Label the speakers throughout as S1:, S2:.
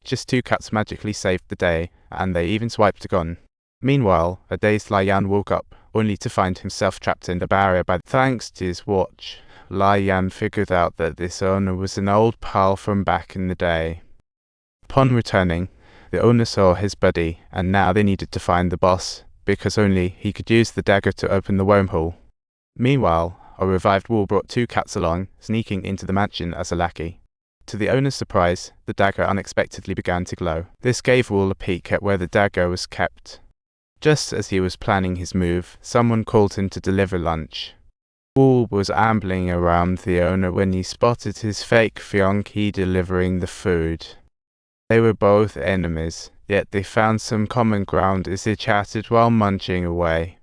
S1: Just two cats magically saved the day, and they even swiped a gun. Meanwhile, a dazed Lai Yan woke up, only to find himself trapped in the barrier by thanks to his watch. Lai Yan figured out that this owner was an old pal from back in the day. Upon returning, the owner saw his buddy, and now they needed to find the boss, because only he could use the dagger to open the wormhole. Meanwhile, a revived Wule brought two cats along, sneaking into the mansion as a lackey. To the owner's surprise, the dagger unexpectedly began to glow. This gave Wule a peek at where the dagger was kept. Just as he was planning his move, someone called him to deliver lunch. Wule was ambling around the owner when he spotted his fake fiancée delivering the food. They were both enemies, yet they found some common ground as they chatted while munching away.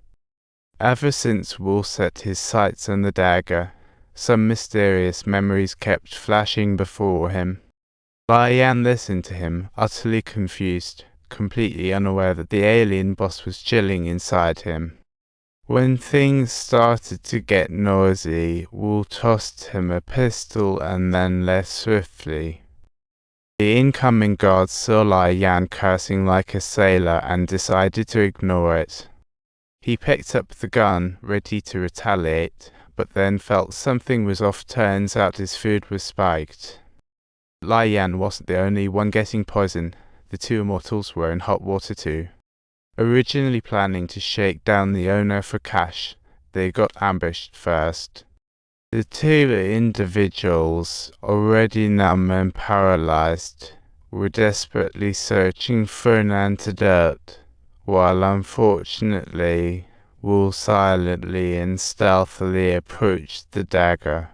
S1: Ever since Wule set his sights on the dagger, some mysterious memories kept flashing before him. Lai Yan listened to him, utterly confused, completely unaware that the alien boss was chilling inside him. When things started to get noisy, Wule tossed him a pistol and then left swiftly. The incoming guard saw Lai Yan cursing like a sailor and decided to ignore it. He picked up the gun, ready to retaliate, but then felt something was off. Turns out his food was spiked. Lai Yan wasn't the only one getting poisoned. The two immortals were in hot water too. Originally planning to shake down the owner for cash, they got ambushed first. The two individuals, already numb and paralyzed, were desperately searching for an antidote, while unfortunately, Wule silently and stealthily approached the dagger.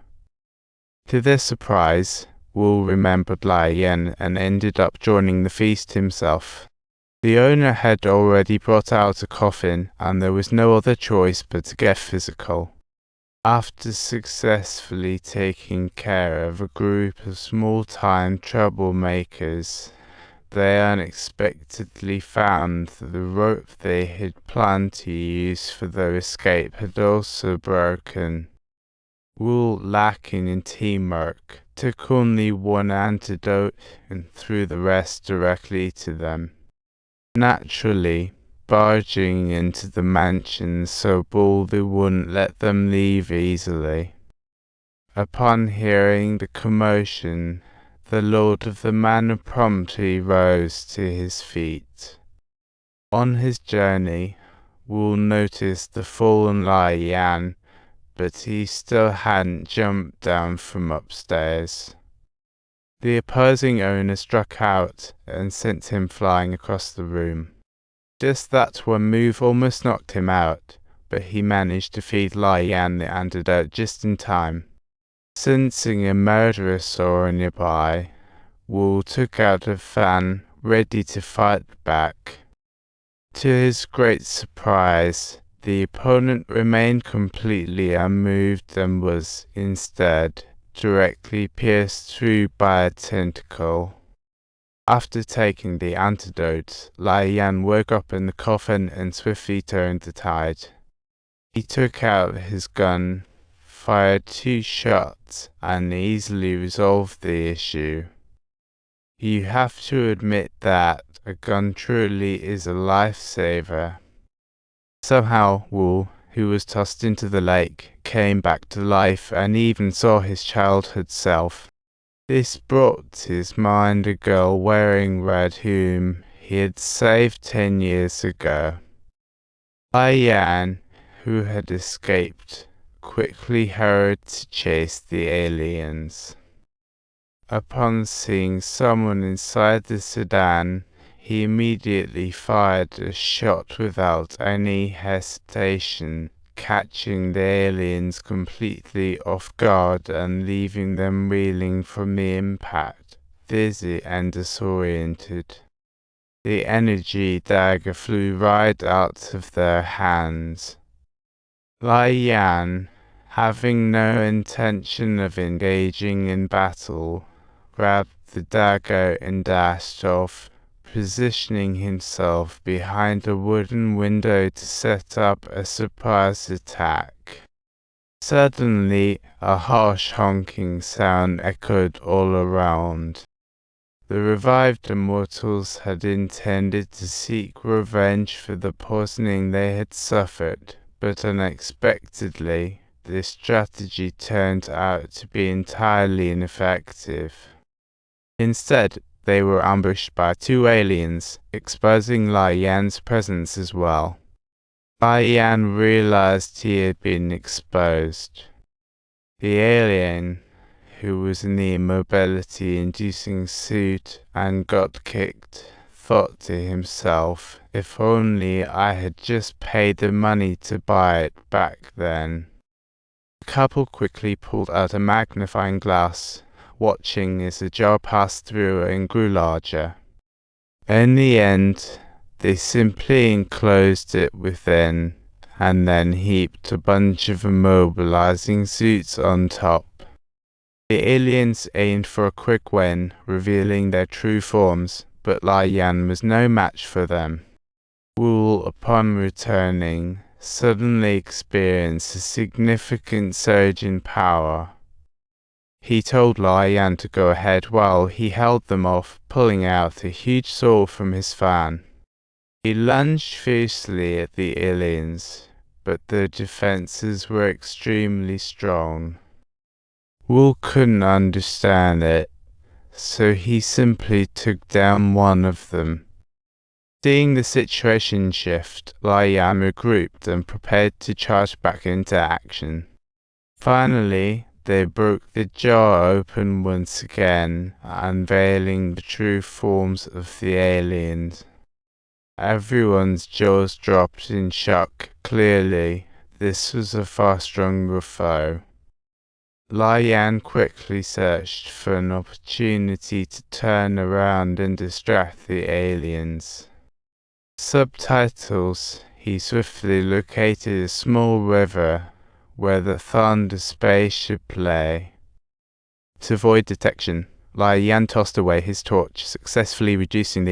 S1: To their surprise, Wule remembered Lai Yan and ended up joining the feast himself. The owner had already brought out a coffin, and there was no other choice but to get physical. After successfully taking care of a group of small-time troublemakers, they unexpectedly found that the rope they had planned to use for their escape had also broken. Wule, lacking in teamwork, took only one antidote and threw the rest directly to them. Naturally, barging into the mansion so bold they wouldn't let them leave easily. Upon hearing the commotion, the lord of the manor promptly rose to his feet. On his journey, Wule noticed the fallen Lai Yan, but he still hadn't jumped down from upstairs. The opposing owner struck out and sent him flying across the room. Just that one move almost knocked him out, but he managed to feed Lai Yan the antidote just in time. Sensing a murderer saw nearby, Wule took out a fan, ready to fight back. To his great surprise, the opponent remained completely unmoved and was, instead, directly pierced through by a tentacle. After taking the antidote, Lai Yan woke up in the coffin and swiftly turned the tide. He took out his gun, fired 2 shots, and easily resolved the issue. You have to admit that a gun truly is a lifesaver. Somehow, Wule, who was tossed into the lake, came back to life and even saw his childhood self. This brought to his mind a girl wearing red whom he had saved 10 years ago. Lai Yan, who had escaped, quickly hurried to chase the aliens. Upon seeing someone inside the sedan, he immediately fired a shot without any hesitation, catching the aliens completely off guard and leaving them reeling from the impact, dizzy and disoriented. The energy dagger flew right out of their hands. Lai Yan, having no intention of engaging in battle, grabbed the dagger and dashed off, positioning himself behind a wooden window to set up a surprise attack. Suddenly, a harsh honking sound echoed all around. The revived immortals had intended to seek revenge for the poisoning they had suffered, but unexpectedly, this strategy turned out to be entirely ineffective. Instead, they were ambushed by two aliens, exposing Lai Yan's presence as well. Lai Yan realized he had been exposed. The alien, who was in the immobility-inducing suit and got kicked, thought to himself, if only I had just paid the money to buy it back then. The couple quickly pulled out a magnifying glass, watching as the jar passed through and grew larger. In the end, they simply enclosed it within, and then heaped a bunch of immobilizing suits on top. The aliens aimed for a quick win, revealing their true forms, but Lai Yan was no match for them. Wule, upon returning, suddenly experienced a significant surge in power. He told Lai Yan to go ahead while he held them off, pulling out a huge sword from his fan. He lunged fiercely at the aliens, but their defenses were extremely strong. Wule couldn't understand it, so he simply took down one of them. Seeing the situation shift, Lai Yan regrouped and prepared to charge back into action. Finally, they broke the jar open once again, unveiling the true forms of the aliens. Everyone's jaws dropped in shock. Clearly, this was a far stronger foe. Lai Yan quickly searched for an opportunity to turn around and distract the aliens. Subtitles. He swiftly located a small river where the Thunder spaceship lay. To avoid detection, Lai Yan tossed away his torch, successfully reducing the